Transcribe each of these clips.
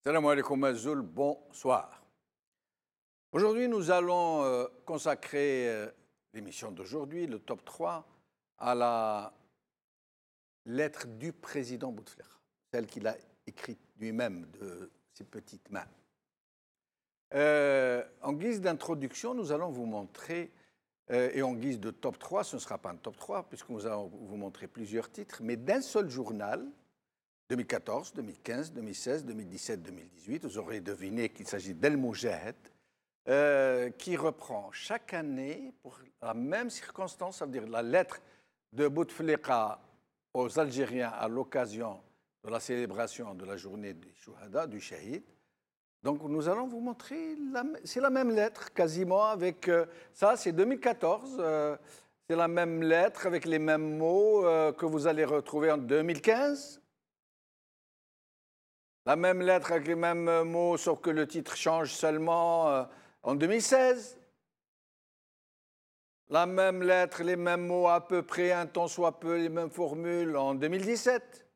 Salam alaikum Azoul, bonsoir. Aujourd'hui, nous allons consacrer l'émission d'aujourd'hui, le top 3, à la lettre du président Bouteflika, celle qu'il a écrite lui-même de ses petites mains. En guise d'introduction, nous allons vous montrer, et en guise de top 3, ce ne sera pas un top 3, puisque nous allons vous montrer plusieurs titres, mais d'un seul journal, 2014, 2015, 2016, 2017, 2018, vous aurez deviné qu'il s'agit d'El Moujahid, qui reprend chaque année, pour la même circonstance, ça veut dire la lettre de Bouteflika aux Algériens à l'occasion de la célébration de la journée du Chouhada, du Shahid. Donc nous allons vous montrer, c'est la même lettre quasiment avec, ça c'est 2014, c'est la même lettre avec les mêmes mots que vous allez retrouver en 2015. La même lettre avec les mêmes mots, sauf que le titre change seulement en 2016. La même lettre, les mêmes mots à peu près, un tant soit peu, les mêmes formules en 2017.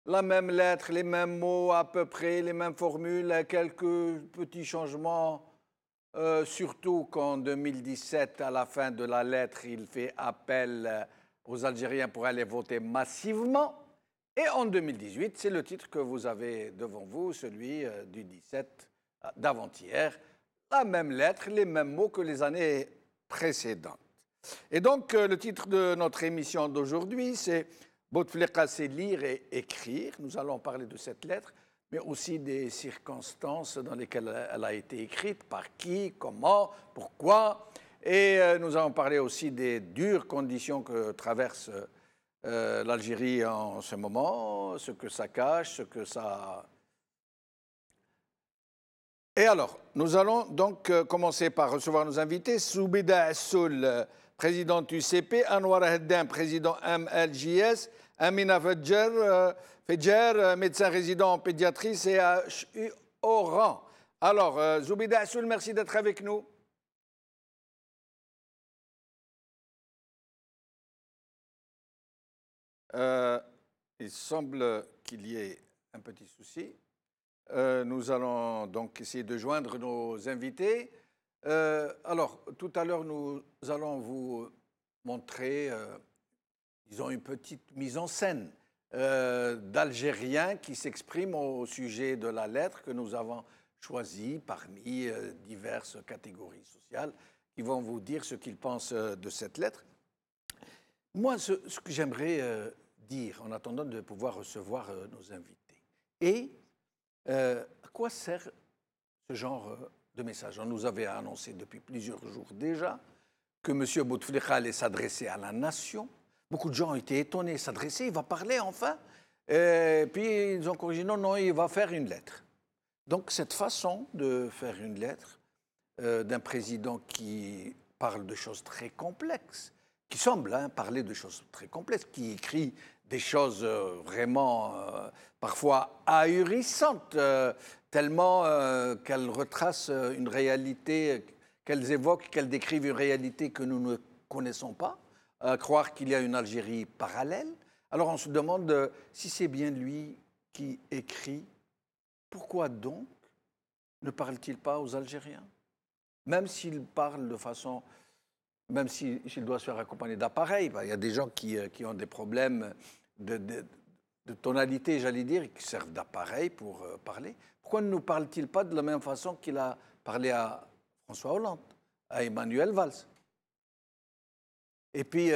La même lettre, les mêmes mots à peu près, les mêmes formules, quelques petits changements, surtout qu'en 2017, à la fin de la lettre, il fait appel aux Algériens pour aller voter massivement. Et en 2018, c'est le titre que vous avez devant vous, celui du 17 d'avant-hier. La même lettre, les mêmes mots que les années précédentes. Et donc, le titre de notre émission d'aujourd'hui, c'est Bouteflika, c'est lire et écrire. Nous allons parler de cette lettre, mais aussi des circonstances dans lesquelles elle a été écrite, par qui, comment, pourquoi. Et nous allons parler aussi des dures conditions que traverse l'Algérie en ce moment, ce que ça cache, ce que ça... Et alors, nous allons donc commencer par recevoir nos invités. Zoubida Assoul, présidente UCP, Anwar Haddin, président MLJS, Amina Fedjer, médecin résident en pédiatrie, CHU Oran. Alors, Zoubida Assoul, merci d'être avec nous. Il semble qu'il y ait un petit souci. Nous allons donc essayer de joindre nos invités. Alors, tout à l'heure, nous allons vous montrer, disons, une petite mise en scène d'Algériens qui s'expriment au sujet de la lettre que nous avons choisie parmi diverses catégories sociales, qui vont vous dire ce qu'ils pensent de cette lettre. Moi, ce que j'aimerais dire, en attendant de pouvoir recevoir nos invités, et à quoi sert ce genre de message? On nous avait annoncé depuis plusieurs jours déjà que M. Bouteflika allait s'adresser à la nation. Beaucoup de gens ont été étonnés, s'adresser, il va parler enfin. Et puis ils ont corrigé, non, il va faire une lettre. Donc cette façon de faire une lettre d'un président qui parle de choses très complexes, qui semble parler de choses très complexes, qui écrit des choses vraiment parfois ahurissantes, tellement qu'elles retracent une réalité, qu'elles évoquent, qu'elles décrivent une réalité que nous ne connaissons pas, croire qu'il y a une Algérie parallèle. Alors on se demande si c'est bien lui qui écrit, pourquoi donc ne parle-t-il pas aux Algériens? Même s'il parle de façon... Même s'il doit se faire accompagner d'appareils, il y a des gens qui ont des problèmes de tonalité, j'allais dire, et qui servent d'appareil pour parler. Pourquoi ne nous parle-t-il pas de la même façon qu'il a parlé à François Hollande, à Emmanuel Valls? Et puis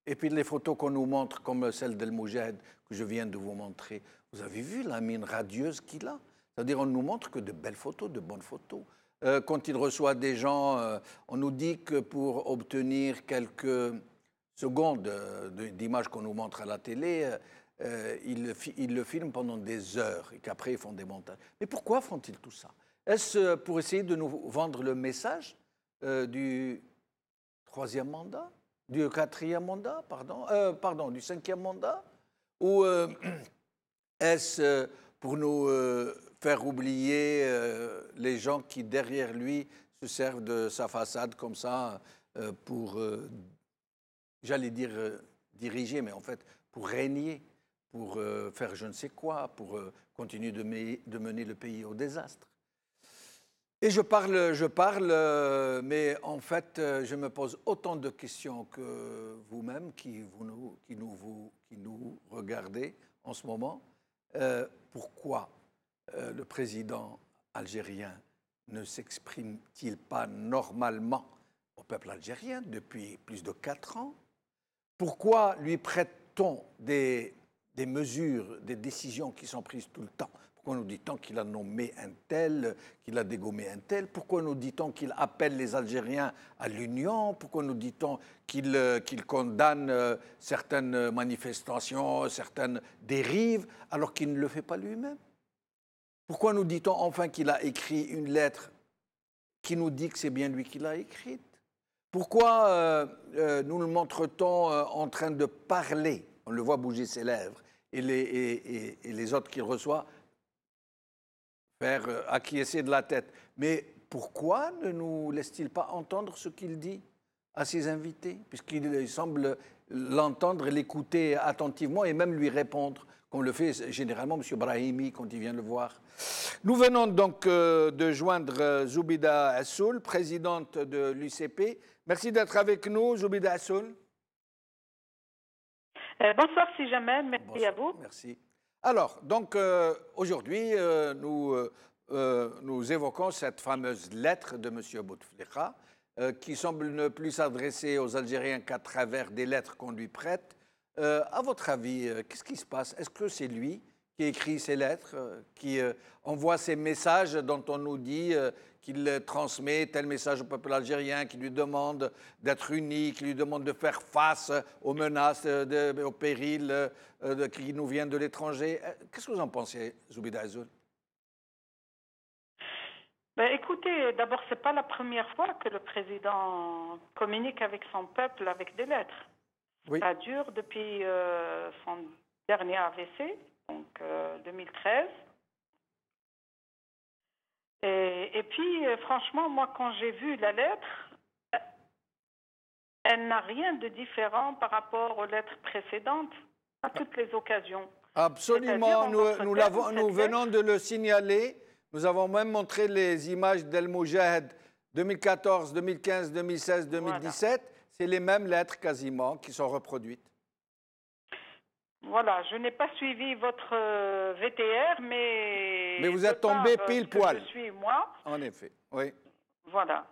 les photos qu'on nous montre, comme celle d'El Moujahid que je viens de vous montrer, vous avez vu la mine radieuse qu'il a? C'est-à-dire on ne nous montre que de belles photos, de bonnes photos. Quand il reçoit des gens, on nous dit que pour obtenir quelques secondes d'images qu'on nous montre à la télé, ils le filment pendant des heures et qu'après ils font des montages. Mais pourquoi font-ils tout ça? Est-ce pour essayer de nous vendre le message du troisième mandat, du quatrième mandat, pardon, du cinquième mandat? Ou est-ce pour nous faire oublier les gens qui, derrière lui, se servent de sa façade comme ça pour, j'allais dire, diriger, mais en fait, pour régner, pour faire je ne sais quoi, pour continuer de mener le pays au désastre. Et je parle, mais en fait, je me pose autant de questions que vous-même qui nous regardez en ce moment. Pourquoi le président algérien ne s'exprime-t-il pas normalement au peuple algérien depuis plus de 4 ans? Pourquoi lui prête-t-on des mesures, des décisions qui sont prises tout le temps? Pourquoi nous dit-on qu'il a nommé un tel, qu'il a dégommé un tel? Pourquoi nous dit-on qu'il appelle les Algériens à l'union? Pourquoi nous dit-on qu'il condamne certaines manifestations, certaines dérives, alors qu'il ne le fait pas lui-même? Pourquoi nous dit-on enfin qu'il a écrit une lettre qui nous dit que c'est bien lui qui l'a écrite? Pourquoi nous le montre-t-on en train de parler? On le voit bouger ses lèvres et les autres qu'il reçoit faire acquiescer de la tête. Mais pourquoi ne nous laisse-t-il pas entendre ce qu'il dit à ses invités, puisqu'il semble l'entendre, l'écouter attentivement et même lui répondre, comme le fait généralement M. Brahimi quand il vient le voir. Nous venons donc de joindre Zoubida Assoul, présidente de l'UCP. Merci d'être avec nous, Zoubida Assoul. Bonsoir, si jamais. Merci Bonsoir, à vous. Merci. Alors, donc, aujourd'hui, nous évoquons cette fameuse lettre de M. Bouteflika, qui semble ne plus s'adresser aux Algériens qu'à travers des lettres qu'on lui prête. À votre avis, qu'est-ce qui se passe? Est-ce que c'est lui qui écrit ces lettres, qui envoie ces messages dont on nous dit qu'il transmet tel message au peuple algérien, qui lui demande d'être uni, qui lui demande de faire face aux menaces, aux périls qui nous viennent de l'étranger? Qu'est-ce que vous en pensez, Zoubida Assoul? Ben, écoutez, d'abord, ce n'est pas la première fois que le président communique avec son peuple avec des lettres. Oui. Ça dure depuis son dernier AVC, donc 2013. Et puis, franchement, moi, quand j'ai vu la lettre, elle n'a rien de différent par rapport aux lettres précédentes à toutes les occasions. Absolument, nous venons de le signaler. Nous avons même montré les images d'El Moujahid 2014, 2015, 2016, 2017. Voilà. C'est les mêmes lettres quasiment qui sont reproduites. Voilà, je n'ai pas suivi votre VTR, mais... Mais vous êtes tombé pile poil. Je suis moi. En effet, oui. Voilà.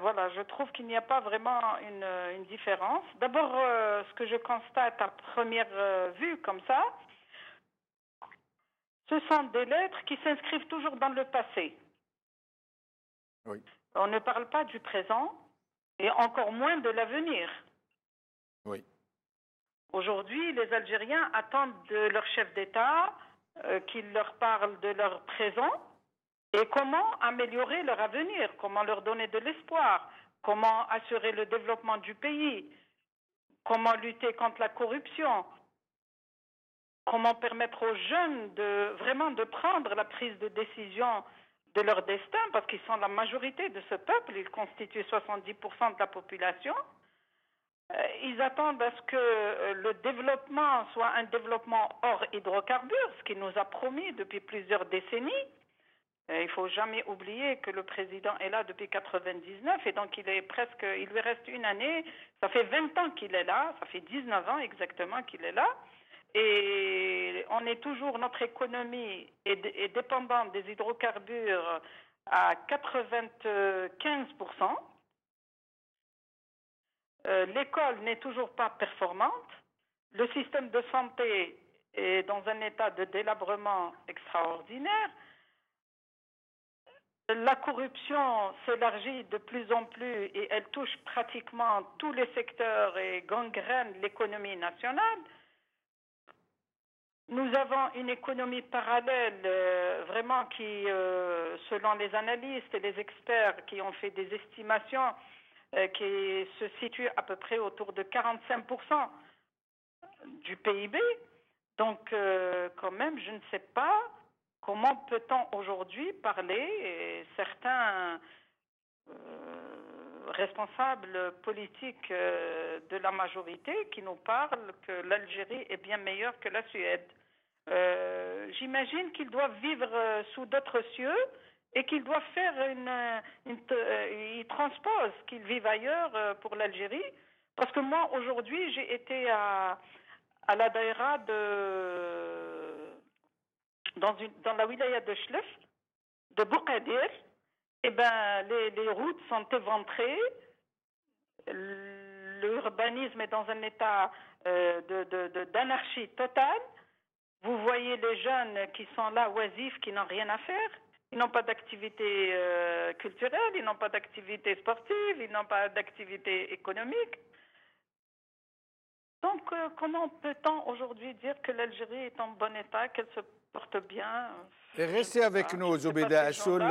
Voilà, je trouve qu'il n'y a pas vraiment une différence. D'abord, ce que je constate à première vue comme ça, ce sont des lettres qui s'inscrivent toujours dans le passé. Oui. On ne parle pas du présent et encore moins de l'avenir. Oui. Aujourd'hui, les Algériens attendent de leur chef d'État qu'il leur parle de leur présent et comment améliorer leur avenir, comment leur donner de l'espoir, comment assurer le développement du pays, comment lutter contre la corruption, comment permettre aux jeunes vraiment de prendre la prise de décision de leur destin, parce qu'ils sont la majorité de ce peuple, ils constituent 70% de la population. Ils attendent à ce que le développement soit un développement hors hydrocarbures, ce qu'il nous a promis depuis plusieurs décennies. Il ne faut jamais oublier que le président est là depuis 1999 et donc il lui reste une année. Ça fait 20 ans qu'il est là, ça fait 19 ans exactement qu'il est là. Et on est toujours, notre économie est dépendante des hydrocarbures à 95%. L'école n'est toujours pas performante. Le système de santé est dans un état de délabrement extraordinaire. La corruption s'élargit de plus en plus et elle touche pratiquement tous les secteurs et gangrène l'économie nationale. Nous avons une économie parallèle vraiment qui, selon les analystes et les experts qui ont fait des estimations, qui se situe à peu près autour de 45% du PIB. Donc, quand même, je ne sais pas comment peut-on aujourd'hui parler, et certains responsables politiques de la majorité qui nous parlent que l'Algérie est bien meilleure que la Suède. J'imagine qu'ils doivent vivre sous d'autres cieux et qu'ils doivent faire ils transposent qu'ils vivent ailleurs pour l'Algérie. Parce que moi, aujourd'hui, j'ai été à la daïra dans la wilaya de Chlef, de Boukadir. Eh ben, les routes sont éventrées, l'urbanisme est dans un état d'anarchie totale. Vous voyez les jeunes qui sont là oisifs, qui n'ont rien à faire. Ils n'ont pas d'activité culturelle, ils n'ont pas d'activité sportive, ils n'ont pas d'activité économique. Donc, comment peut-on aujourd'hui dire que l'Algérie est en bon état, qu'elle se porte bien? Et restez avec nous, Zoubida Assoul.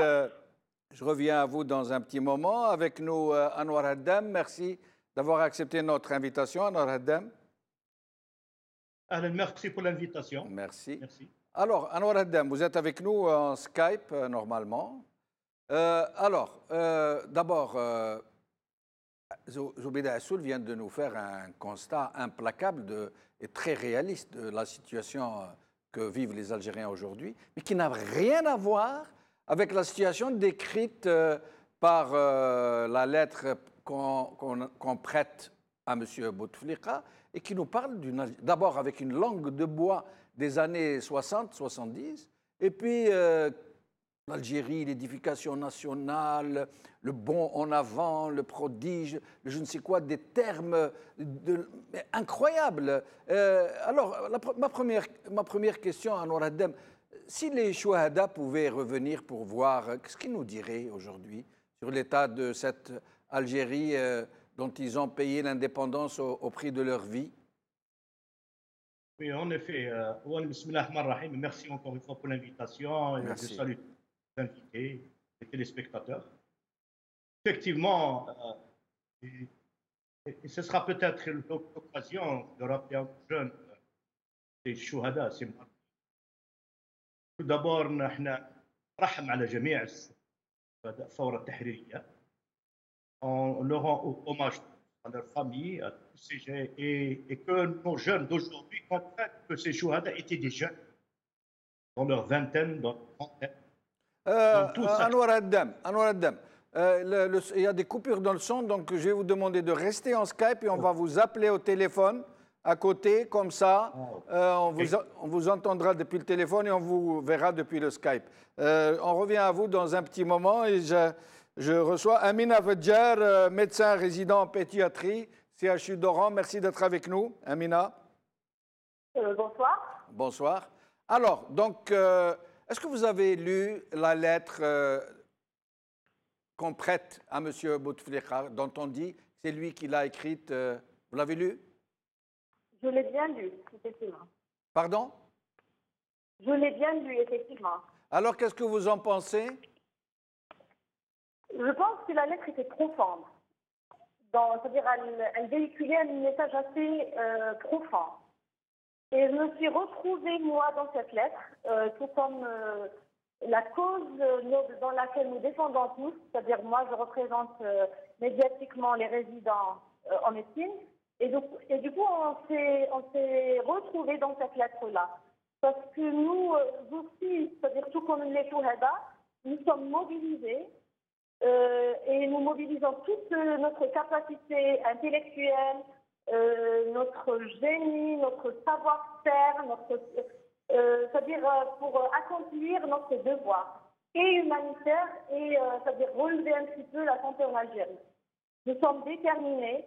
Je reviens à vous dans un petit moment. Avec nous, Anwar Haddam. Merci d'avoir accepté notre invitation, Anwar Haddam. Merci pour l'invitation. Merci. Alors, Anwar Haddam, vous êtes avec nous en Skype, normalement. D'abord, Zoubida Assoul vient de nous faire un constat implacable et très réaliste de la situation que vivent les Algériens aujourd'hui, mais qui n'a rien à voir avec la situation décrite par la lettre qu'on prête à M. Bouteflika et qui nous parle d'abord avec une langue de bois des années 60-70, et puis l'Algérie, l'édification nationale, le bond en avant, le prodige, je ne sais quoi, des termes incroyables. Alors, ma première question à Anwar Haddam, si les Chouhada pouvaient revenir pour voir, qu'est-ce qu'ils nous diraient aujourd'hui sur l'état de cette Algérie dont ils ont payé l'indépendance au prix de leur vie? Oui, en effet. Merci encore une fois pour l'invitation. Je salue les invités, les téléspectateurs. Effectivement, et ce sera peut-être l'occasion de rappeler aux jeunes des Chouhada. Tout d'abord, نحن نرحم على جميع الثورة التحريرية. On leur rend hommage à leur famille, à tous ces gens, et que nos jeunes d'aujourd'hui comprennent que ces Chouhada étaient des jeunes, dans leur vingtaine, dans leur trentaine. Anwar Haddam, il y a des coupures dans le son, donc je vais vous demander de rester en Skype et on va vous appeler au téléphone à côté, comme ça, on vous entendra depuis le téléphone et on vous verra depuis le Skype. On revient à vous dans un petit moment et je reçois Amina Fadjar, médecin résident en pédiatrie, CHU d'Oran. Merci d'être avec nous, Amina. Bonsoir. Bonsoir. Alors, donc, est-ce que vous avez lu la lettre qu'on prête à M. Bouteflika, dont on dit que c'est lui qui l'a écrite? Vous l'avez lu? Je l'ai bien lu, effectivement. Pardon? Je l'ai bien lu, effectivement. Alors, qu'est-ce que vous en pensez? Je pense que la lettre était profonde. C'est-à-dire, elle véhiculait un message assez profond. Et je me suis retrouvée, moi, dans cette lettre, tout comme la cause dans laquelle nous défendons tous, c'est-à-dire moi, je représente médiatiquement les résidents en médecine. Et du coup, on s'est retrouvés dans cette lettre-là. Parce que nous aussi, c'est-à-dire tout comme les Chouhada, nous sommes mobilisés et nous mobilisons toute notre capacité intellectuelle, notre génie, notre savoir-faire, c'est-à-dire pour accomplir notre devoir et humanitaire et c'est-à-dire relever un petit peu la santé en Algérie. Nous sommes déterminés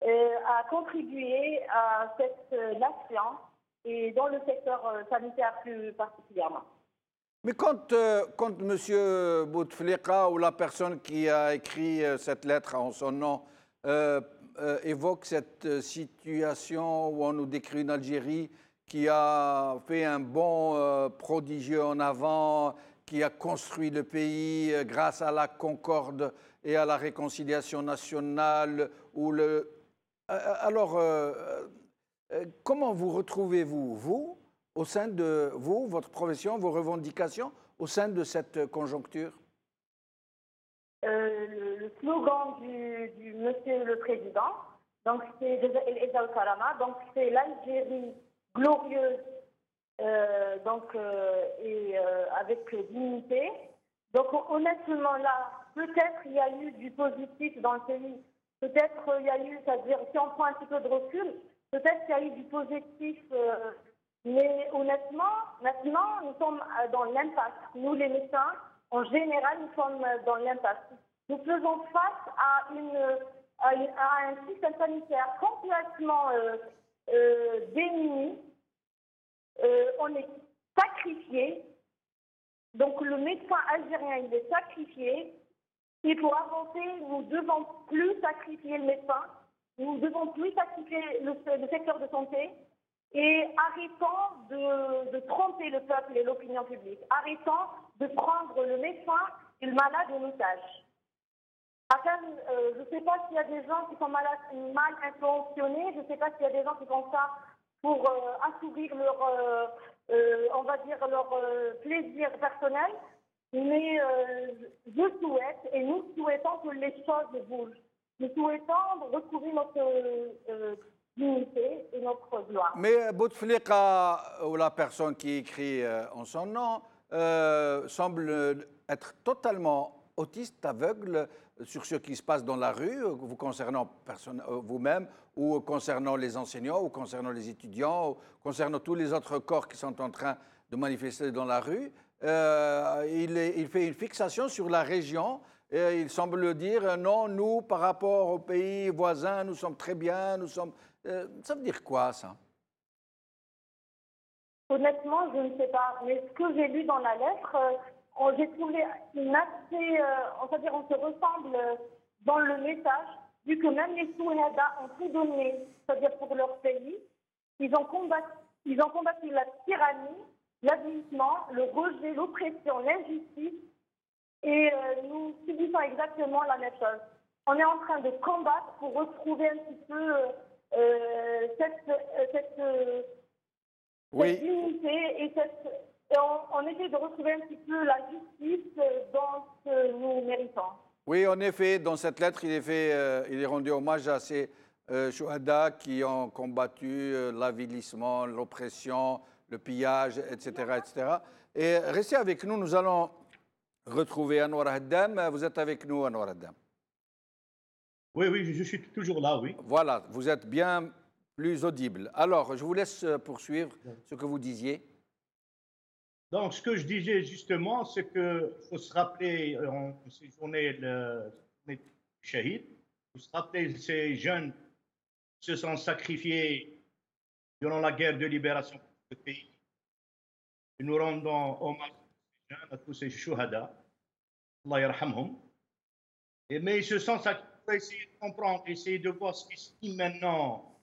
à contribuer à cette nation et dans le secteur sanitaire plus particulièrement. Mais quand M. Bouteflika ou la personne qui a écrit cette lettre en son nom évoque cette situation où on nous décrit une Algérie qui a fait un bond prodigieux en avant, qui a construit le pays grâce à la concorde et à la réconciliation nationale, alors, comment vous retrouvez-vous, vous, au sein de vous, votre profession, vos revendications, au sein de cette conjoncture? Le slogan du Monsieur le Président. Donc c'est El Eza al Karama, donc c'est l'Algérie glorieuse, et avec dignité. Donc honnêtement là, peut-être il y a eu du positif dans le pays. Peut-être il y a eu, c'est-à-dire si on prend un petit peu de recul, peut-être qu'il y a eu du positif. Mais honnêtement, maintenant, nous sommes dans l'impasse. Nous, les médecins, en général, nous sommes dans l'impasse. Nous faisons face à un système sanitaire complètement démuni. On est sacrifié. Donc, le médecin algérien, il est sacrifié. Et pour avancer, nous ne devons plus sacrifier le médecin. Nous ne devons plus sacrifier le secteur de santé. Et arrêtons de tromper le peuple et l'opinion publique. Arrêtons de prendre le médecin et le malade en otage. Je ne sais pas s'il y a des gens qui sont mal intentionnés, je ne sais pas s'il y a des gens qui font ça pour assouvir leur, on va dire, leur plaisir personnel, mais je souhaite, et nous souhaitons que les choses bougent. Nous souhaitons retrouver notre dignité et notre gloire. Mais Bouteflika, ou la personne qui écrit en son nom, semble être totalement autiste, aveugle sur ce qui se passe dans la rue, vous concernant vous-même, ou concernant les enseignants, ou concernant les étudiants, ou concernant tous les autres corps qui sont en train de manifester dans la rue. Il fait une fixation sur la région. Et il semble dire non, nous, par rapport aux pays voisins, nous sommes très bien, nous sommes. Ça veut dire quoi, ça? Honnêtement, je ne sais pas. Mais ce que j'ai lu dans la lettre, j'ai trouvé une assez. C'est-à-dire, on se ressemble dans le message, vu que même les Souhada ont tout donné, c'est-à-dire pour leur pays. Ils ont combattu la tyrannie, l'avilissement, le rejet, l'oppression, l'injustice. Et nous subissons exactement la même chose. On est en train de combattre pour retrouver un petit peu cette dignité et on essaie de retrouver un petit peu la justice dont nous méritons. Oui, en effet, dans cette lettre, il est rendu hommage à ces chouhada qui ont combattu l'avilissement, l'oppression, le pillage, etc., etc. Et restez avec nous, nous allons retrouver Anwar Haddam. Vous êtes avec nous, Anwar Haddam? Oui, oui, je suis toujours là, oui. Voilà, vous êtes bien plus audible. Alors, je vous laisse poursuivre ce que vous disiez. Donc, ce que je disais justement, c'est qu'il faut se rappeler, en ces journées de Shahid, il faut se rappeler ces jeunes qui se sont sacrifiés durant la guerre de libération de ce pays. Et nous rendons hommage à tous ces chouhada, Allah yarhamhum. Mais ils se sont sacrifiés pour essayer de comprendre, essayer de voir ce qui se dit maintenant,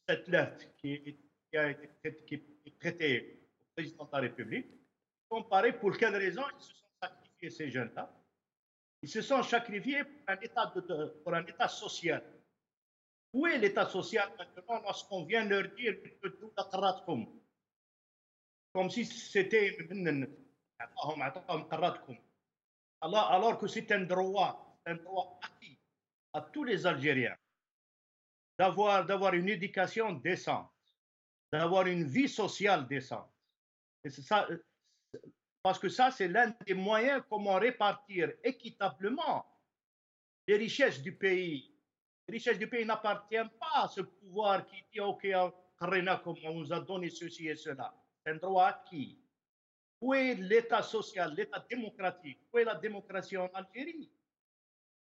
cette lettre qui est traitée au président de la République, comparer pour quelles raisons ils se sont sacrifiés, ces jeunes-là. Ils se sont sacrifiés pour un état social. Où est l'état social maintenant lorsqu'on vient leur dire que tout est comme si c'était alors que c'est un droit acquis à tous les Algériens d'avoir une éducation décente, d'avoir une vie sociale décente. Et c'est ça, parce que ça, c'est l'un des moyens comment répartir équitablement les richesses du pays. Les richesses du pays n'appartiennent pas à ce pouvoir qui dit OK, comme on nous a donné ceci et cela. C'est un droit acquis. Où est l'état social, l'état démocratique? Où est la démocratie en Algérie?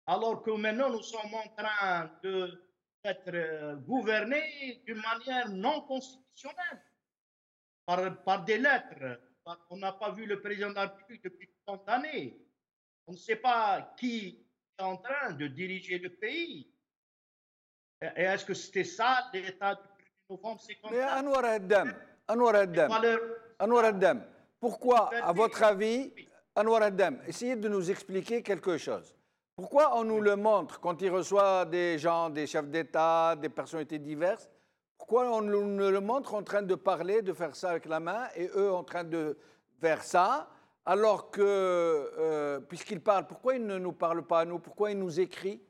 Alors que maintenant, nous sommes en train d'être gouvernés d'une manière non constitutionnelle, par des lettres. On n'a pas vu le président de la République depuis tant d'années. On ne sait pas qui est en train de diriger le pays. Et est-ce que c'était ça l'état du 1er novembre 54? Mais Anwar Haddam, pourquoi, à votre avis, Anwar Haddam, essayez de nous expliquer quelque chose. Pourquoi on nous le montre quand il reçoit des gens, des chefs d'État, des personnalités diverses? Pourquoi on nous le montre en train de parler, de faire ça avec la main, et eux en train de faire ça, alors que, puisqu'il parle, pourquoi il ne nous parle pas à nous? Pourquoi il nous écrit?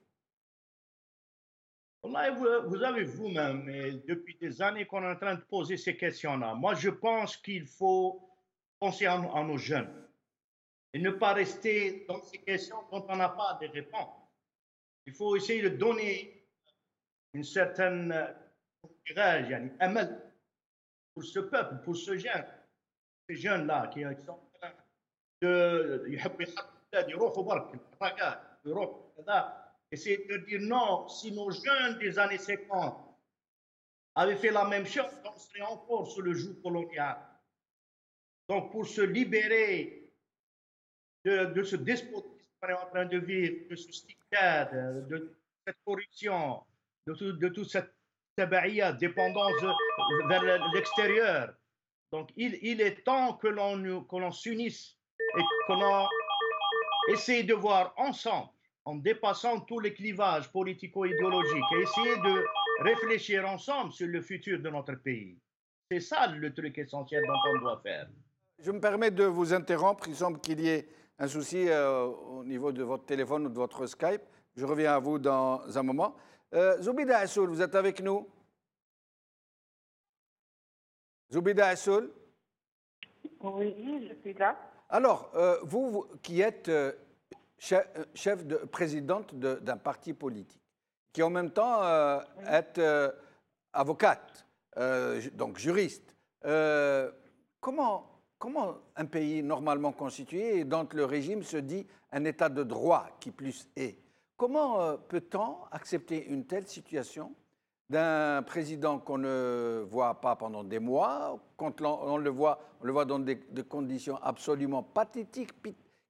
Wallahi, vous avez vous-même, et depuis des années qu'on est en train de poser ces questions-là. Moi, je pense qu'il faut penser à nos jeunes et ne pas rester dans ces questions dont on n'a pas de réponse. Il faut essayer de donner une certaine amal pour ce peuple, pour ce jeune, ces jeunes-là qui sont en train de essayer de dire non, si nos jeunes des années 50 avaient fait la même chose, on serait encore sous le joug colonial. Donc, pour se libérer de ce despotisme qu'on est en train de vivre, de ce stigmate, de cette corruption, de toute cette tabaïa, dépendance vers l'extérieur. Donc, il est temps que l'on s'unisse et que l'on essaye de voir ensemble, en dépassant tous les clivages politico-idéologiques, et essayer de réfléchir ensemble sur le futur de notre pays. C'est ça le truc essentiel dont on doit faire. Je me permets de vous interrompre. Il semble qu'il y ait un souci au niveau de votre téléphone ou de votre Skype. Je reviens à vous dans un moment. Zoubida Assoul, vous êtes avec nous? Zoubida Assoul? Oui, je suis là. Alors, vous qui êtes présidente d'un parti politique, qui en même temps êtes avocate, donc juriste, comment un pays normalement constitué et dont le régime se dit un état de droit qui plus est, comment peut-on accepter une telle situation d'un président qu'on ne voit pas pendant des mois, quand on le voit dans des conditions absolument pathétiques,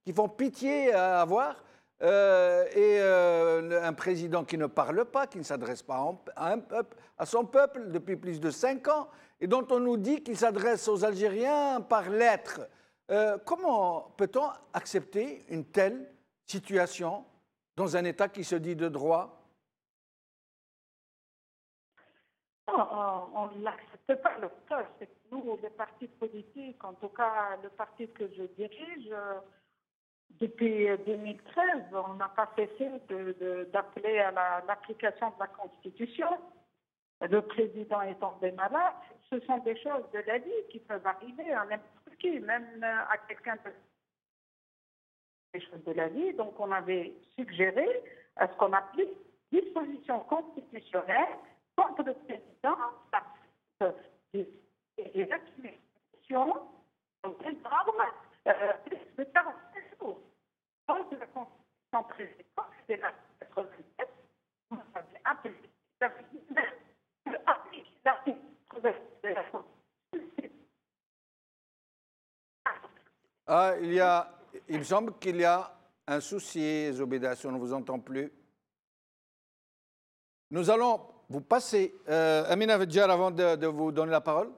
qui font pitié à voir, et un président qui ne parle pas, qui ne s'adresse pas à son peuple depuis plus de 5 ans, et dont on nous dit qu'il s'adresse aux Algériens par lettre. Comment peut-on accepter une telle situation dans un État qui se dit de droit? On ne l'accepte pas. Le cas, c'est que nous, les partis politiques, en tout cas le parti que je dirige, depuis 2013, on n'a pas cessé d'appeler à l'application de la Constitution. Le président est tombé malade. Ce sont des choses de la vie qui peuvent arriver à n'importe qui, même à quelqu'un des choses de la vie. Donc, on avait suggéré à ce qu'on applique dispositions constitutionnelles contre le président, des accusations très graves, de 45 jours. De la Constitution précédente, c'est la 87, vous avez appelé il me semble qu'il y a un souci, Zoubida, si on ne vous entend plus. Nous allons vous passer, Amina Vedjar, avant de vous donner la parole,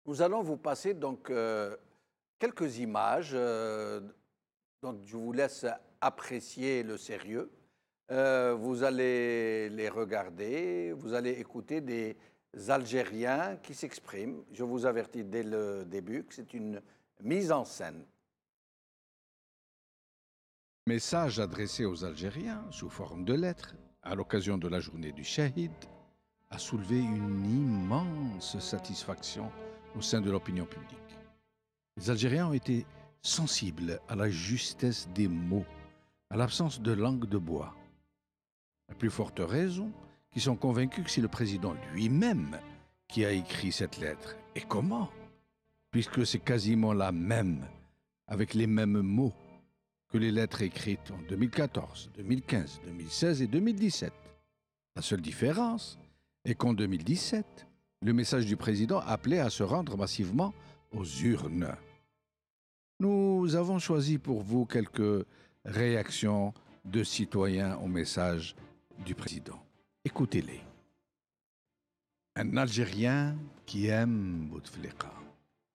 nous allons vous passer donc quelques images dont je vous laisse apprécier le sérieux. Vous allez les regarder, vous allez écouter des Algériens qui s'expriment. Je vous avertis dès le début que c'est une mise en scène. Message adressé aux Algériens sous forme de lettres à l'occasion de la journée du Shahid a soulevé une immense satisfaction au sein de l'opinion publique. Les Algériens ont été sensibles à la justesse des mots, à l'absence de langue de bois. À plus forte raison qu'ils sont convaincus que c'est le président lui-même qui a écrit cette lettre. Et comment? Puisque c'est quasiment la même, avec les mêmes mots, que les lettres écrites en 2014, 2015, 2016 et 2017. La seule différence est qu'en 2017, le message du président appelait à se rendre massivement aux urnes. Nous avons choisi pour vous quelques réactions de citoyens au message du président. Écoutez-les. Un Algérien qui aime Bouteflika.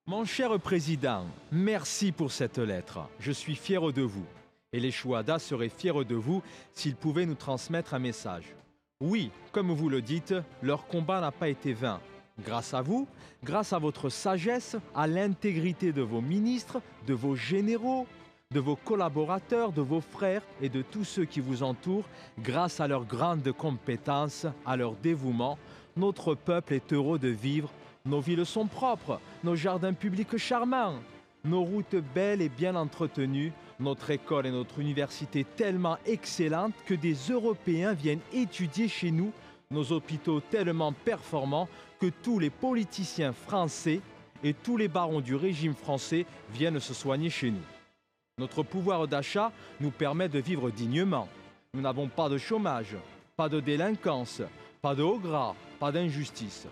Mon cher président, merci pour cette lettre. Je suis fier de vous. Et les Chouhada seraient fiers de vous s'ils pouvaient nous transmettre un message. Oui, comme vous le dites, leur combat n'a pas été vain. Grâce à vous, grâce à votre sagesse, à l'intégrité de vos ministres, de vos généraux, de vos collaborateurs, de vos frères et de tous ceux qui vous entourent, grâce à leurs grandes compétences, à leur dévouement, notre peuple est heureux de vivre. Nos villes sont propres, nos jardins publics charmants, nos routes belles et bien entretenues, notre école et notre université tellement excellentes que des Européens viennent étudier chez nous, nos hôpitaux tellement performants que tous les politiciens français et tous les barons du régime français viennent se soigner chez nous. Notre pouvoir d'achat nous permet de vivre dignement. Nous n'avons pas de chômage, pas de délinquance, pas de haut gras, pas d'injustice.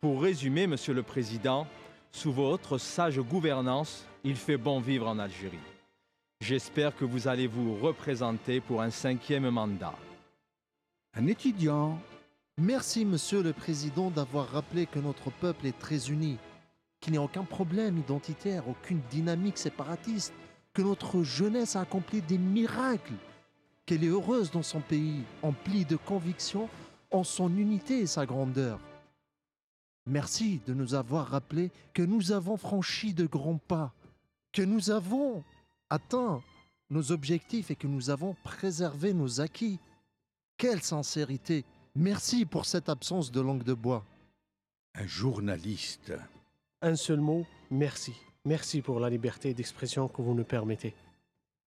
Pour résumer, Monsieur le Président, sous votre sage gouvernance, il fait bon vivre en Algérie. J'espère que vous allez vous représenter pour un 5e mandat. Un étudiant. Merci, Monsieur le Président, d'avoir rappelé que notre peuple est très uni, qu'il n'y a aucun problème identitaire, aucune dynamique séparatiste, que notre jeunesse a accompli des miracles, qu'elle est heureuse dans son pays, emplie de conviction en son unité et sa grandeur. Merci de nous avoir rappelé que nous avons franchi de grands pas, que nous avons atteint nos objectifs et que nous avons préservé nos acquis. Quelle sincérité! Merci pour cette absence de langue de bois. Un journaliste. Un seul mot, merci. Merci pour la liberté d'expression que vous nous permettez.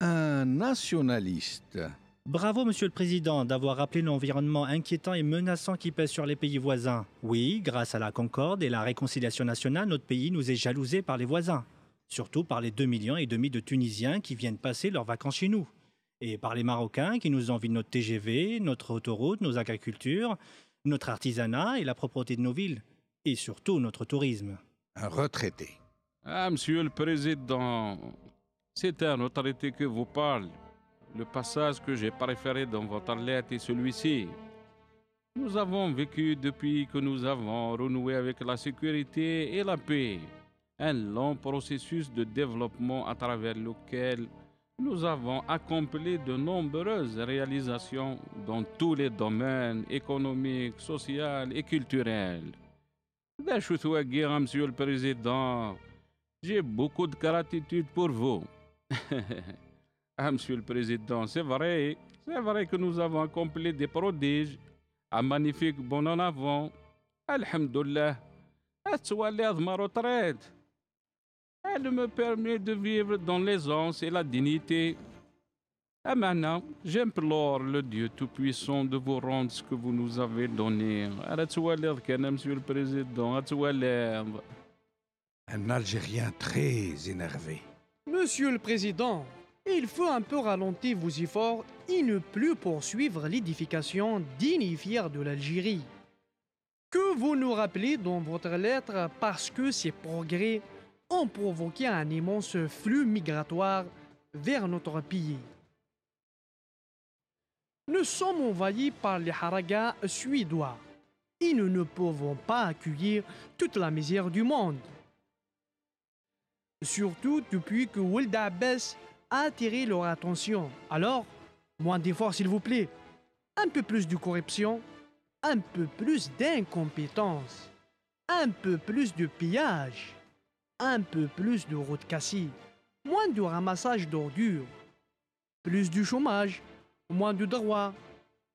Un nationaliste. Bravo, Monsieur le Président, d'avoir rappelé l'environnement inquiétant et menaçant qui pèse sur les pays voisins. Oui, grâce à la concorde et la réconciliation nationale, notre pays nous est jalousé par les voisins. Surtout par les 2,5 millions de Tunisiens qui viennent passer leurs vacances chez nous. Et par les Marocains qui nous envient notre TGV, notre autoroute, nos agricultures, notre artisanat et la propreté de nos villes. Et surtout notre tourisme. Un retraité. Ah, Monsieur le Président, c'est un autorité que vous parle. Le passage que j'ai préféré dans votre lettre est celui-ci. Nous avons vécu depuis que nous avons renoué avec la sécurité et la paix. Un long processus de développement à travers lequel nous avons accompli de nombreuses réalisations dans tous les domaines économiques, sociaux et culturels. Monsieur le Président, j'ai beaucoup de gratitude pour vous. Monsieur le Président, c'est vrai que nous avons accompli des prodiges, un magnifique bond en avant. Alhamdulillah, ma retraite. Elle me permet de vivre dans l'aisance et la dignité. Et maintenant, j'implore le Dieu Tout-Puissant de vous rendre ce que vous nous avez donné. Monsieur le Président, Un Algérien très énervé. Monsieur le Président, il faut un peu ralentir vos efforts et ne plus poursuivre l'édification digne et fière de l'Algérie. Que vous nous rappelez dans votre lettre parce que ces progrès ont provoqué un immense flux migratoire vers notre pays. Nous sommes envahis par les haragas suédois et nous ne pouvons pas accueillir toute la misère du monde. Surtout depuis que Ould Abbas a attiré leur attention. Alors, moins d'efforts s'il vous plaît. Un peu plus de corruption, un peu plus d'incompétence, un peu plus de pillage, un peu plus de routes cassées, moins de ramassage d'ordures, plus de chômage, moins de droits,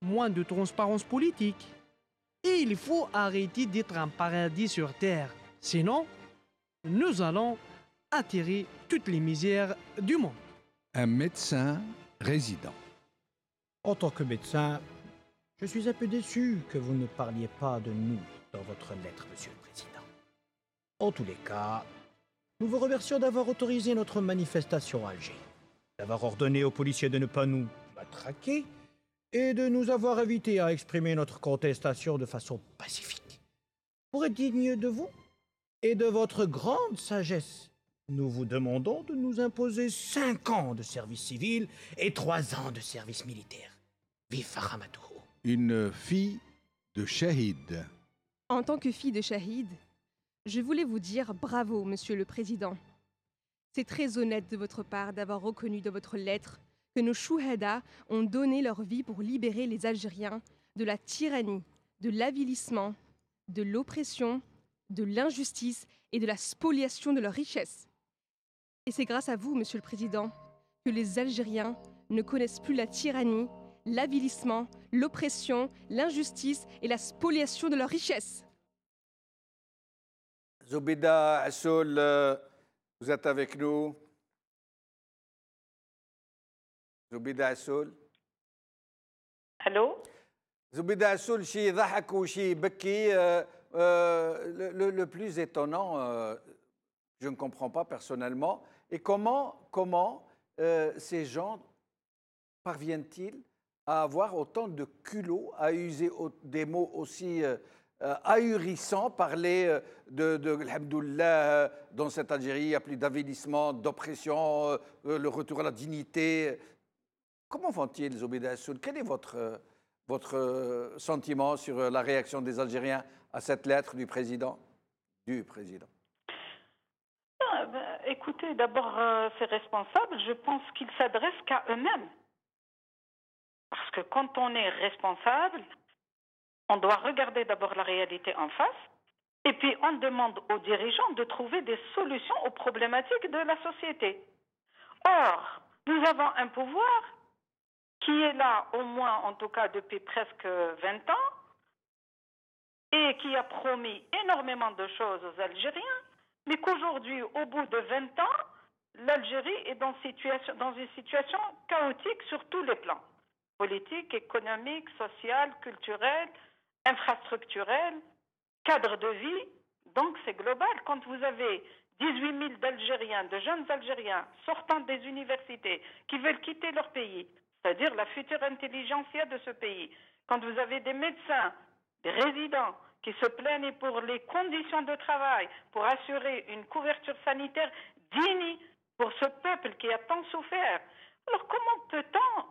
moins de transparence politique. Et il faut arrêter d'être un paradis sur terre. Sinon, nous allons attirer toutes les misères du monde. Un médecin résident. En tant que médecin, je suis un peu déçu que vous ne parliez pas de nous dans votre lettre, Monsieur le Président. En tous les cas, nous vous remercions d'avoir autorisé notre manifestation à Alger, d'avoir ordonné aux policiers de ne pas nous matraquer et de nous avoir invités à exprimer notre contestation de façon pacifique. Pour être digne de vous et de votre grande sagesse, nous vous demandons de nous imposer 5 ans de service civil et 3 ans de service militaire. Vive Faramatou. Une fille de Shahid. En tant que fille de Shahid, je voulais vous dire bravo, Monsieur le Président. C'est très honnête de votre part d'avoir reconnu dans votre lettre que nos chouhadas ont donné leur vie pour libérer les Algériens de la tyrannie, de l'avilissement, de l'oppression, de l'injustice et de la spoliation de leurs richesses. Et c'est grâce à vous, Monsieur le Président, que les Algériens ne connaissent plus la tyrannie, l'avilissement, l'oppression, l'injustice et la spoliation de leurs richesses. Zoubida Assoul, vous êtes avec nous. Zoubida Assoul. Allô? Zoubida Assoul, شي ضحك وشي بكي. Le plus étonnant, je ne comprends pas personnellement, et comment ces gens parviennent-ils à avoir autant de culot, à user des mots aussi ahurissants, parler alhamdoulilah, dans cette Algérie, il n'y a plus d'avilissement, d'oppression, le retour à la dignité. Comment font-ils, Zoubida Assoul? Quel est votre sentiment sur la réaction des Algériens à cette lettre du président? Écoutez, d'abord, ces responsables, je pense qu'ils s'adressent qu'à eux-mêmes. Parce que quand on est responsable, on doit regarder d'abord la réalité en face, et puis on demande aux dirigeants de trouver des solutions aux problématiques de la société. Or, nous avons un pouvoir qui est là, au moins en tout cas depuis presque 20 ans, et qui a promis énormément de choses aux Algériens, mais qu'aujourd'hui, au bout de 20 ans, l'Algérie est dans une situation chaotique sur tous les plans. Politique, économique, social, culturel, infrastructurel, cadre de vie. Donc c'est global. Quand vous avez 18 000 d'Algériens, de jeunes Algériens sortant des universités qui veulent quitter leur pays, c'est-à-dire la future intelligentsia de ce pays, quand vous avez des médecins, des résidents qui se plaignent pour les conditions de travail, pour assurer une couverture sanitaire digne pour ce peuple qui a tant souffert, alors comment peut-on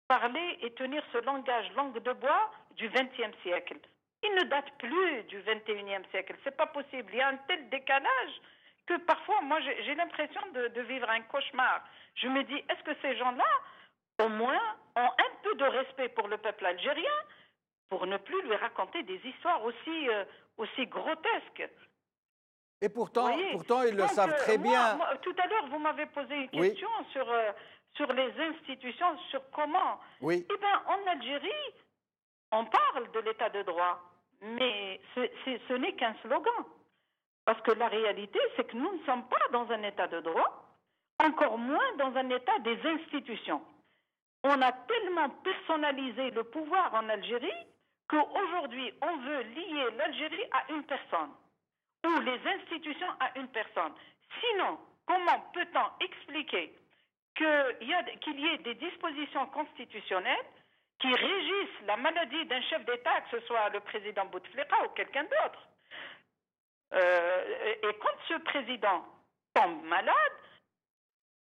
parler et tenir ce langage langue de bois du XXe siècle? Il ne date plus du XXIe siècle. C'est pas possible. Il y a un tel décalage que parfois, moi, j'ai l'impression de vivre un cauchemar. Je me dis, est-ce que ces gens-là, au moins, ont un peu de respect pour le peuple algérien pour ne plus lui raconter des histoires aussi grotesques? Et pourtant, ils le savent très bien. Tout à l'heure, vous m'avez posé une question sur les institutions, sur comment. Oui. Eh bien, en Algérie, on parle de l'état de droit, mais ce n'est qu'un slogan. Parce que la réalité, c'est que nous ne sommes pas dans un état de droit, encore moins dans un état des institutions. On a tellement personnalisé le pouvoir en Algérie qu'aujourd'hui, on veut lier l'Algérie à une personne, ou les institutions à une personne. Sinon, comment peut-on expliquer qu'il y ait des dispositions constitutionnelles qui régissent la maladie d'un chef d'État, que ce soit le président Bouteflika ou quelqu'un d'autre? Et quand ce président tombe malade,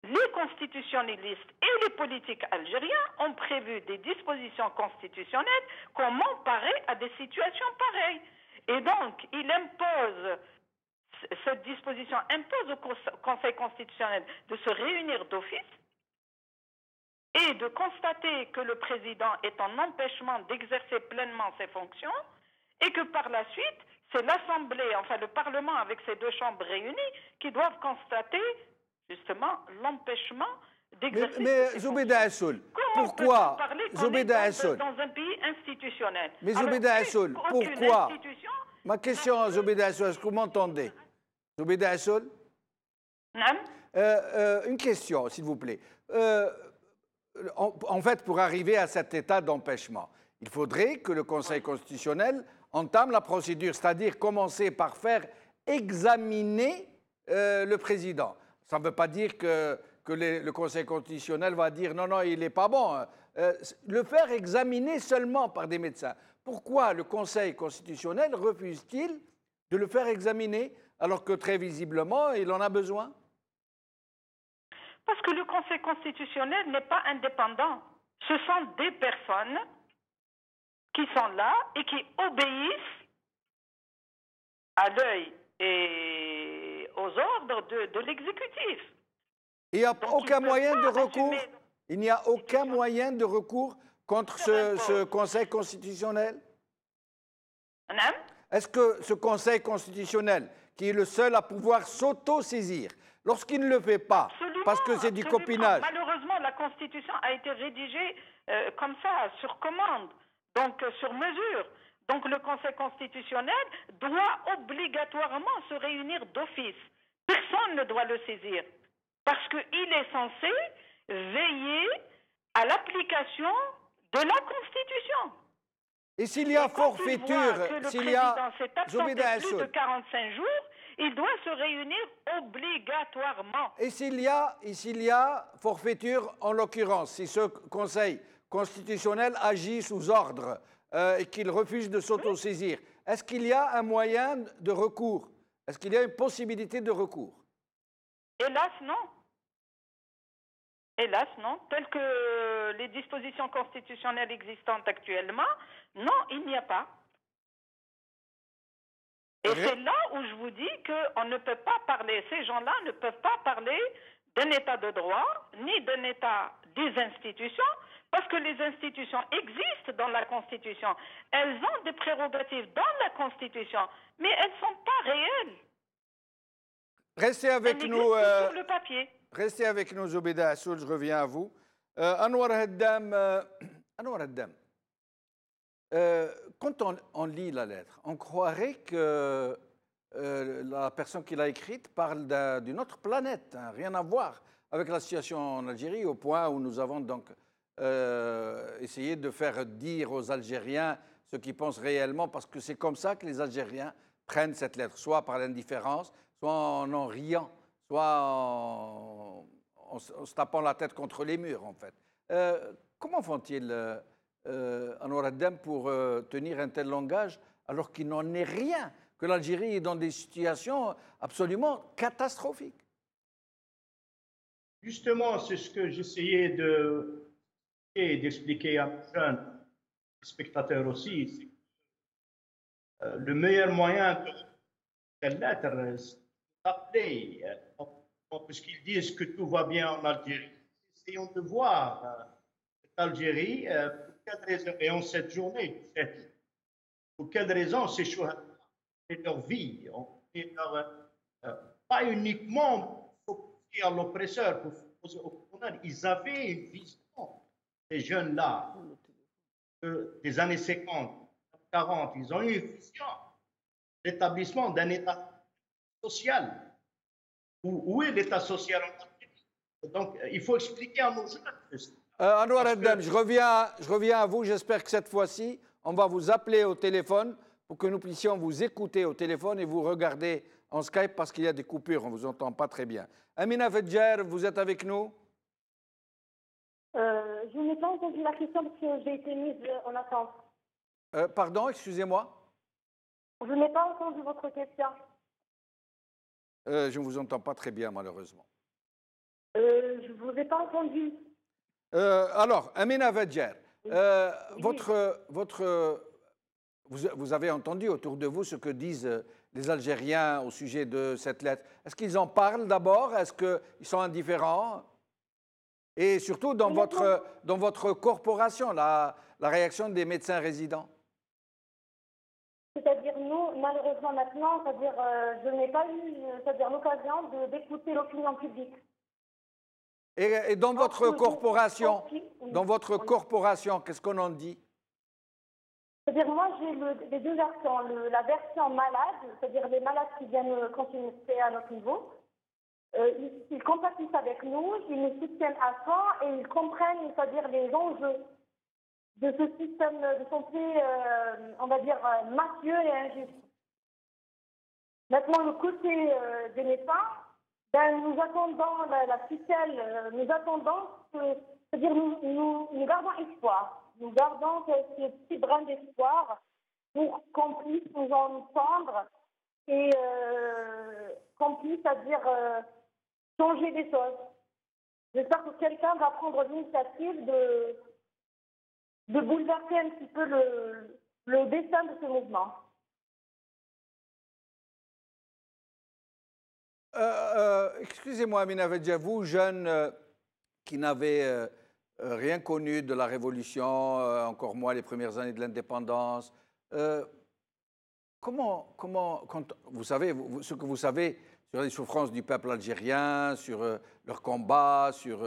les constitutionnalistes et les politiques algériens ont prévu des dispositions constitutionnelles comment parer à des situations pareilles. Et donc, cette disposition impose au Conseil constitutionnel de se réunir d'office et de constater que le président est en empêchement d'exercer pleinement ses fonctions et que par la suite, c'est l'Assemblée, enfin le Parlement avec ses deux chambres réunies qui doivent constater justement l'empêchement d'exercer mais Zoubida Assoul, pourquoi Zoubida Assoul dans un pays institutionnel? Mais Zoubida Assoul, pourquoi? Ma question, Zoubida Assoul, est-ce que vous m'entendez? Zoubida Assoul? Une question, s'il vous plaît. En fait, pour arriver à cet état d'empêchement, il faudrait que le Conseil constitutionnel entame la procédure, c'est-à-dire commencer par faire examiner le président. Ça ne veut pas dire que le Conseil constitutionnel va dire non, il n'est pas bon. Le faire examiner seulement par des médecins. Pourquoi le Conseil constitutionnel refuse-t-il de le faire examiner alors que très visiblement il en a besoin? Parce que le Conseil constitutionnel n'est pas indépendant. Ce sont des personnes qui sont là et qui obéissent à l'œil et aux ordres de l'exécutif. Il n'y a aucun moyen de recours. Il n'y a aucun moyen de recours contre ce Conseil constitutionnel. Est-ce que ce Conseil constitutionnel, qui est le seul à pouvoir s'auto-saisir, lorsqu'il ne le fait pas, parce que c'est du copinage... Malheureusement, la Constitution a été rédigée comme ça, sur commande, donc sur mesure. Donc le Conseil constitutionnel doit obligatoirement se réunir d'office. Personne ne doit le saisir, parce qu'il est censé veiller à l'application de la Constitution. Et s'il y a forfaiture, s'il y a plus de 45 jours, il doit se réunir obligatoirement. Et s'il y a forfaiture, en l'occurrence, si ce Conseil constitutionnel agit sous ordre et qu'il refuse de s'autosaisir, est-ce qu'il y a un moyen de recours? Est-ce qu'il y a une possibilité de recours? Hélas, non. Hélas, non. Telles que les dispositions constitutionnelles existantes actuellement, non, il n'y a pas. Et c'est là où je vous dis qu'on ne peut pas parler, ces gens-là ne peuvent pas parler d'un état de droit, ni d'un état des institutions, parce que les institutions existent dans la Constitution. Elles ont des prérogatives dans la Constitution, mais elles ne sont pas réelles. Restez avec nous. Sur le papier. Restez avec nous, Zoubida Assoul, je reviens à vous. Anwar Haddam, quand on lit la lettre, on croirait que la personne qui l'a écrite parle d'une autre planète, hein, rien à voir avec la situation en Algérie, au point où nous avons donc essayé de faire dire aux Algériens ce qu'ils pensent réellement, parce que c'est comme ça que les Algériens prennent cette lettre, soit par l'indifférence, soit en riant, soit en se tapant la tête contre les murs, en fait. Comment font-ils, Anwar Haddam, pour tenir un tel langage alors qu'il n'en est rien, que l'Algérie est dans des situations absolument catastrophiques? Justement, c'est ce que j'essayais d'expliquer à mes jeunes spectateurs aussi. Le meilleur moyen de cette lettre, c'est d'appeler, puisqu'ils disent que tout va bien en Algérie. Essayons de voir cette Algérie, pour quelle raison, et en cette journée, pour quelle raison ces choix et leur vie, pas uniquement focusés à l'oppresseur, pour focusser au criminel. Ils avaient une vision, ces jeunes-là, des années 50, 40, ils ont eu une vision d'établissement d'un État social. Où est l'État social en Algérie? Donc, il faut expliquer à nos jeunes. Anwar Haddam, je reviens à vous. J'espère que cette fois-ci, on va vous appeler au téléphone pour que nous puissions vous écouter au téléphone et vous regarder en Skype parce qu'il y a des coupures, on ne vous entend pas très bien. Amina Fedjer, vous êtes avec nous? Je n'ai pas entendu la question parce que j'ai été mise en attente. Pardon, excusez-moi? Je n'ai pas entendu votre question. Je ne vous entends pas très bien, malheureusement. Je ne vous ai pas entendu. Alors, Amina Fedjer, Oui. vous avez entendu autour de vous ce que disent les Algériens au sujet de cette lettre. Est-ce qu'ils en parlent d'abord? Est-ce qu'ils sont indifférents? Et surtout dans votre corporation, la réaction des médecins résidents? C'est-à-dire, nous, malheureusement maintenant, c'est-à-dire, je n'ai pas eu l'occasion d'écouter l'opinion publique. Et dans votre corporation, qu'est-ce qu'on en dit? C'est-à-dire, moi, j'ai les deux versions. La version malade, c'est-à-dire les malades qui viennent continuer à notre niveau, ils compatissent avec nous, ils nous soutiennent à fond et ils comprennent, c'est-à-dire les enjeux de ce système de santé, on va dire, mafieux et injuste. Maintenant, le côté des médecins, nous attendons la ficelle, nous attendons, c'est-à-dire nous gardons espoir. Nous gardons ce petit brin d'espoir pour qu'on puisse nous entendre et qu'on puisse, c'est-à-dire, changer des choses. J'espère que quelqu'un va prendre l'initiative de bouleverser un petit peu le destin de ce mouvement. Excusez-moi, Amina Fedjer, vous, jeune qui n'avez rien connu de la Révolution, encore moins les premières années de l'indépendance, quand vous savez, ce que vous savez sur les souffrances du peuple algérien, sur leur combat, sur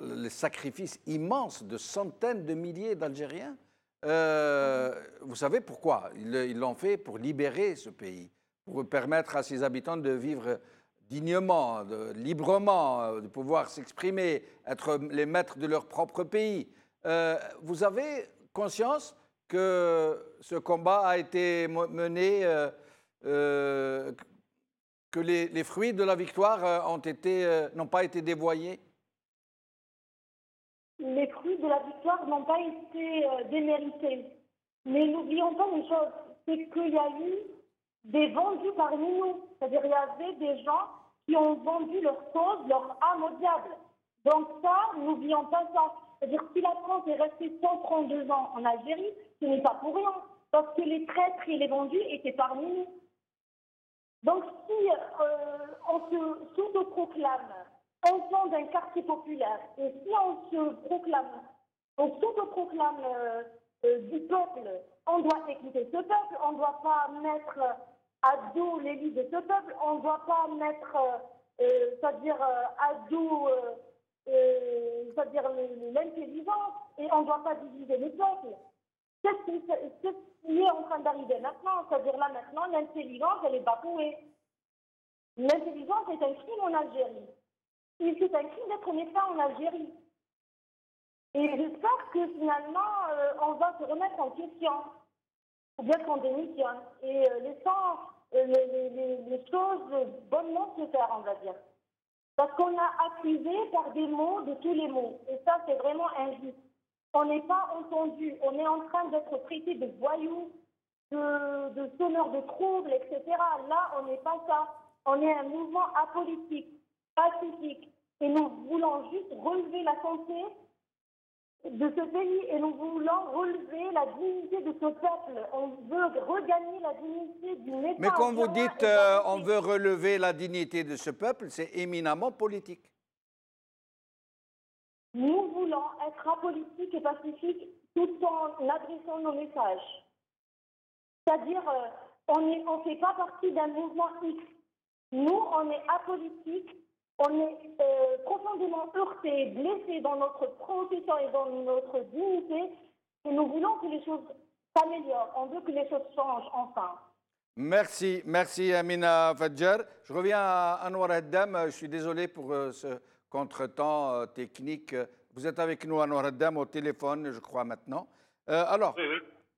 les sacrifices immenses de centaines de milliers d'Algériens, vous savez pourquoi? Ils l'ont fait pour libérer ce pays, pour permettre à ses habitants de vivre dignement, librement, de pouvoir s'exprimer, être les maîtres de leur propre pays. Vous avez conscience que ce combat a été mené, que les fruits de la victoire n'ont pas été dévoyés? Les fruits de la victoire n'ont pas été démérités. Mais n'oublions pas une chose, c'est qu'il y a eu des vendus parmi nous. C'est-à-dire qu'il y avait des gens qui ont vendu leur cause, leur âme au diable. Donc ça, n'oublions pas ça. C'est-à-dire que si la France est restée 132 ans en Algérie, ce n'est pas pour rien. Parce que les traîtres et les vendus étaient parmi nous. Donc si on s'autoproclame enfant d'un quartier populaire, et si on s'autoproclame du peuple, on doit écouter ce peuple, on ne doit pas mettre à dos l'élite de ce peuple, on ne doit pas mettre, à dos l'intelligence, et on ne doit pas diviser le peuple. Qu'est-ce qui est en train d'arriver maintenant? C'est-à-dire là maintenant, l'intelligence, elle est bafouée. L'intelligence est un crime en Algérie. C'est un crime d'être né en Algérie. Et j'espère que finalement, on va se remettre en question, ou bien qu'on démissionne, et laissant les choses bonnement se faire, on va dire. Parce qu'on a accusé par des mots de tous les mots. Et ça, c'est vraiment injuste. On n'est pas entendu. On est en train d'être traité de voyous, de sonneurs de troubles, etc. Là, on n'est pas ça. On est un mouvement apolitique, pacifique. Et nous voulons juste relever la santé de ce pays et nous voulons relever la dignité de ce peuple. On veut regagner la dignité du État. Mais quand vous dites on veut relever la dignité de ce peuple, c'est éminemment politique. Nous voulons être apolitiques et pacifiques tout en adressant nos messages. C'est-à-dire, on ne fait pas partie d'un mouvement X. Nous, on est apolitiques, on est profondément heurtés, blessés dans notre profession et dans notre dignité, et nous voulons que les choses s'améliorent. On veut que les choses changent enfin. Merci, merci Amina Fadjar. Je reviens à Anwar Haddam. Je suis désolé pour ce contretemps technique. Vous êtes avec nous, Anwar Haddam, au téléphone, je crois, maintenant. Alors,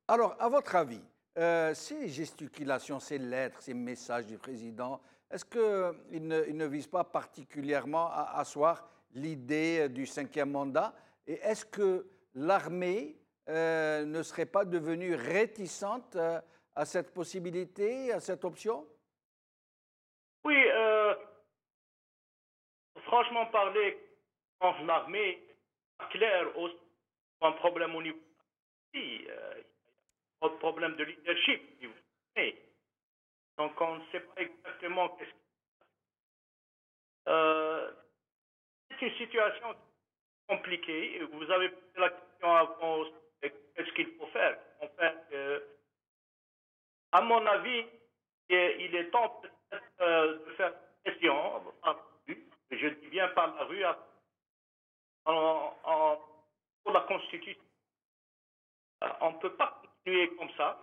à votre avis, ces gesticulations, ces lettres, ces messages du président, est-ce qu'ils ne visent pas particulièrement à asseoir l'idée du 5e mandat? Et est-ce que l'armée ne serait pas devenue réticente à cette possibilité, à cette option? Oui, franchement parler, l'armée, clair, aussi, un problème au niveau un problème de leadership. Donc on ne sait pas exactement qu'est-ce qui se passe. C'est une situation compliquée. Vous avez posé la question avant, qu'est-ce qu'il faut faire? En fait, à mon avis, il est temps peut-être de faire pression par la rue, je dis bien par la rue, pour la Constitution. On ne peut pas continuer comme ça,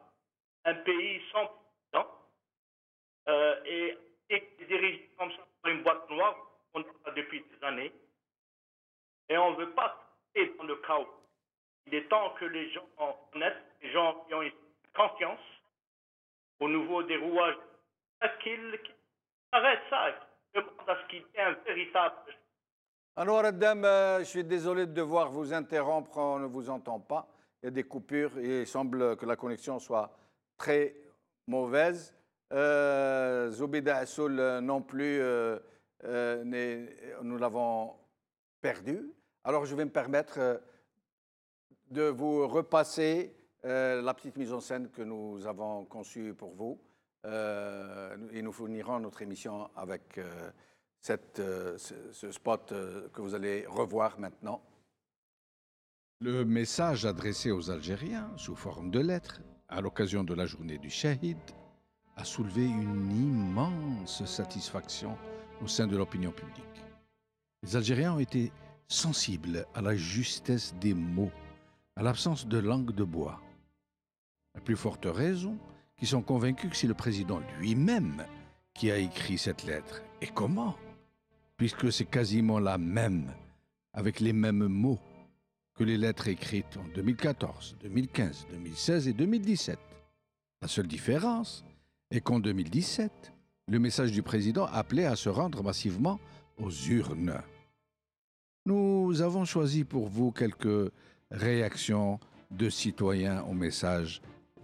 un pays sans président, et dirigé comme ça par une boîte noire, on a depuis des années, et on ne veut pas être dans le chaos. Il est temps que les gens honnêtes, les gens qui ont une confiance au nouveau dérouage, qu'ils arrêtent ça, qu'ils demandent à ce qu'il y ait un véritable... Anwar Haddam, je suis désolé de devoir vous interrompre, on ne vous entend pas. Il y a des coupures et il semble que la connexion soit très mauvaise. Zoubida Assoul non plus, nous l'avons perdu. Alors je vais me permettre de vous repasser la petite mise en scène que nous avons conçue pour vous. Et nous finirons notre émission avec ce spot que vous allez revoir maintenant. Le message adressé aux Algériens, sous forme de lettres, à l'occasion de la journée du Shahid, a soulevé une immense satisfaction au sein de l'opinion publique. Les Algériens ont été sensibles à la justesse des mots, à l'absence de langue de bois. À plus forte raison, qu'ils sont convaincus que c'est le président lui-même qui a écrit cette lettre. Et comment? Puisque c'est quasiment la même, avec les mêmes mots, que les lettres écrites en 2014, 2015, 2016 et 2017. La seule différence est qu'en 2017, le message du président appelait à se rendre massivement aux urnes. Nous avons choisi pour vous quelques réactions de citoyens au message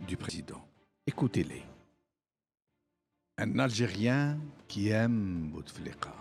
du président. Écoutez-les. Un Algérien qui aime Bouteflika.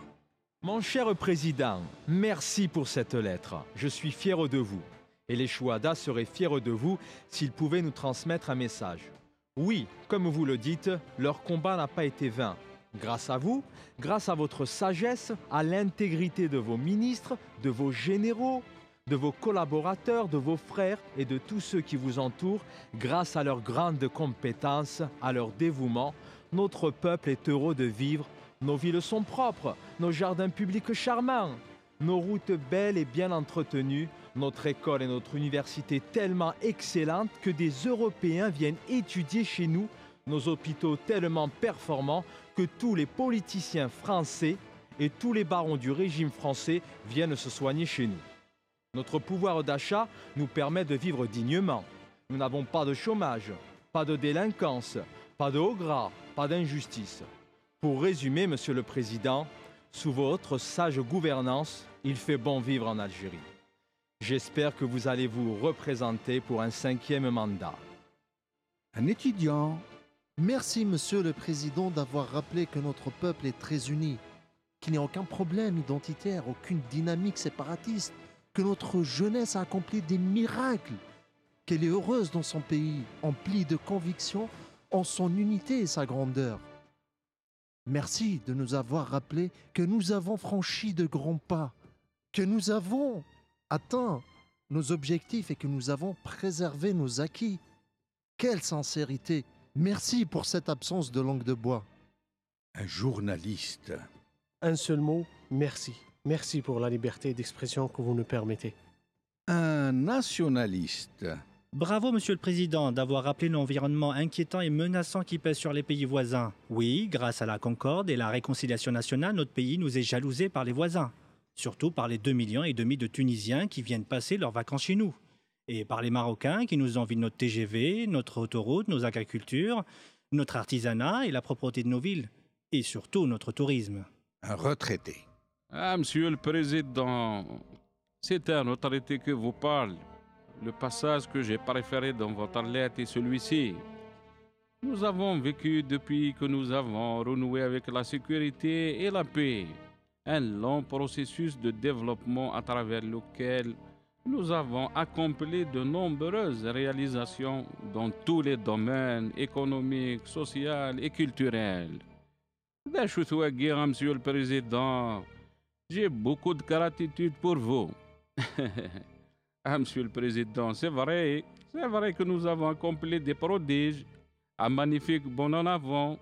Mon cher président, merci pour cette lettre. Je suis fier de vous. Et les Chouhada seraient fiers de vous s'ils pouvaient nous transmettre un message. Oui, comme vous le dites, leur combat n'a pas été vain. Grâce à vous, grâce à votre sagesse, à l'intégrité de vos ministres, de vos généraux, de vos collaborateurs, de vos frères et de tous ceux qui vous entourent, grâce à leurs grandes compétences, à leur dévouement, notre peuple est heureux de vivre. Nos villes sont propres, nos jardins publics charmants, nos routes belles et bien entretenues, notre école et notre université tellement excellentes que des Européens viennent étudier chez nous, nos hôpitaux tellement performants que tous les politiciens français et tous les barons du régime français viennent se soigner chez nous. Notre pouvoir d'achat nous permet de vivre dignement. Nous n'avons pas de chômage, pas de délinquance, pas de haut gras, pas d'injustice. Pour résumer, Monsieur le Président, sous votre sage gouvernance, il fait bon vivre en Algérie. J'espère que vous allez vous représenter pour un 5e mandat. Un étudiant. Merci, Monsieur le Président, d'avoir rappelé que notre peuple est très uni, qu'il n'y a aucun problème identitaire, aucune dynamique séparatiste, que notre jeunesse a accompli des miracles, qu'elle est heureuse dans son pays, emplie de conviction en son unité et sa grandeur. Merci de nous avoir rappelé que nous avons franchi de grands pas, que nous avons atteint nos objectifs et que nous avons préservé nos acquis. Quelle sincérité! Merci pour cette absence de langue de bois. Un journaliste. Un seul mot, merci. Merci pour la liberté d'expression que vous nous permettez. Un nationaliste. Bravo, Monsieur le Président, d'avoir rappelé l'environnement inquiétant et menaçant qui pèse sur les pays voisins. Oui, grâce à la concorde et la réconciliation nationale, notre pays nous est jalousé par les voisins. Surtout par les 2,5 millions de Tunisiens qui viennent passer leurs vacances chez nous. Et par les Marocains qui nous envient notre TGV, notre autoroute, nos agricultures, notre artisanat et la propreté de nos villes. Et surtout notre tourisme. Un retraité. Ah, Monsieur le Président, c'est un autorité que vous parle. Le passage que j'ai préféré dans votre lettre est celui-ci. Nous avons vécu depuis que nous avons renoué avec la sécurité et la paix. Un long processus de développement à travers lequel nous avons accompli de nombreuses réalisations dans tous les domaines économiques, sociaux et culturels. Monsieur le Président, j'ai beaucoup de gratitude pour vous. Ah, Monsieur le Président, c'est vrai que nous avons accompli des prodiges, un magnifique bond en avant.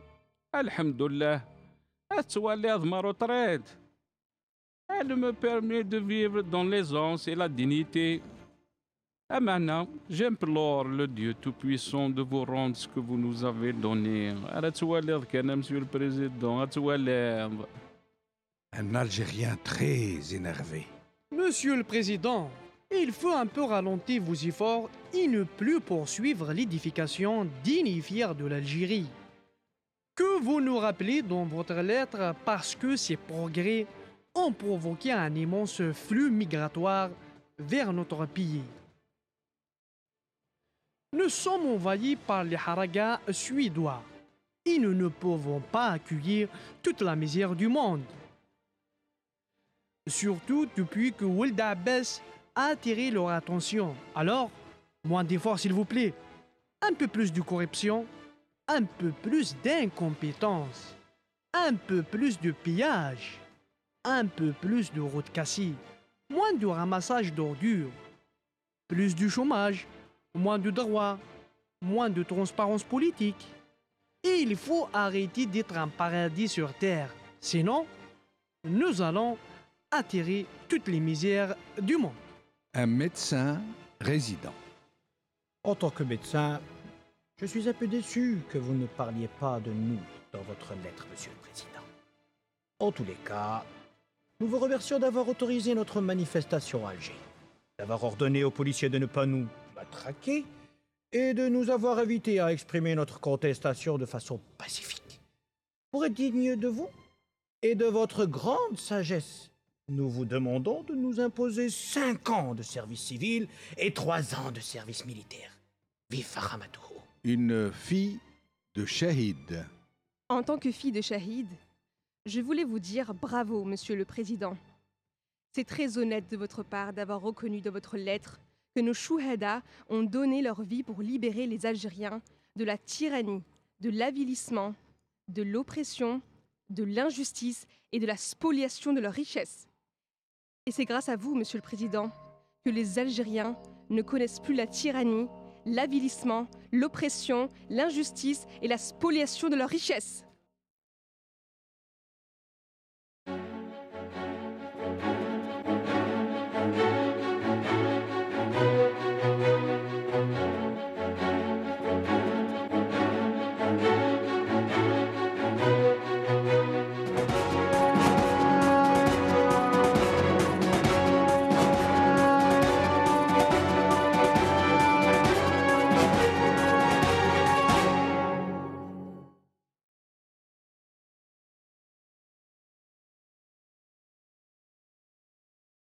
Alhamdulillah, ma retraite. Elle me permet de vivre dans l'aisance et la dignité. Et maintenant, j'implore le Dieu Tout-Puissant de vous rendre ce que vous nous avez donné. Monsieur le Président, un Algérien très énervé. Monsieur le Président, il faut un peu ralentir vos efforts et ne plus poursuivre l'édification digne et fière de l'Algérie. Que vous nous rappelez dans votre lettre parce que ces progrès ont provoqué un immense flux migratoire vers notre pays. Nous sommes envahis par les haragas suédois et nous ne pouvons pas accueillir toute la misère du monde. Surtout depuis que Ould Abbas a attiré leur attention. Alors, moins d'efforts s'il vous plaît. Un peu plus de corruption, un peu plus d'incompétence, un peu plus de pillage, un peu plus de routes cassées, moins de ramassage d'ordures, plus de chômage, moins de droits, moins de transparence politique. Et il faut arrêter d'être un paradis sur Terre. Sinon, nous allons attirer toutes les misères du monde. Un médecin résident. En tant que médecin, je suis un peu déçu que vous ne parliez pas de nous dans votre lettre, Monsieur le Président. En tous les cas, nous vous remercions d'avoir autorisé notre manifestation à Alger, d'avoir ordonné aux policiers de ne pas nous matraquer et de nous avoir invités à exprimer notre contestation de façon pacifique. Pour être digne de vous et de votre grande sagesse, nous vous demandons de nous imposer 5 ans de service civil et 3 ans de service militaire. Vive Fahamatou. Une fille de Shahid. En tant que fille de Shahid, je voulais vous dire bravo, Monsieur le Président. C'est très honnête de votre part d'avoir reconnu dans votre lettre que nos chouhadas ont donné leur vie pour libérer les Algériens de la tyrannie, de l'avilissement, de l'oppression, de l'injustice et de la spoliation de leurs richesses. Et c'est grâce à vous, Monsieur le Président, que les Algériens ne connaissent plus la tyrannie, l'avilissement, l'oppression, l'injustice et la spoliation de leurs richesses.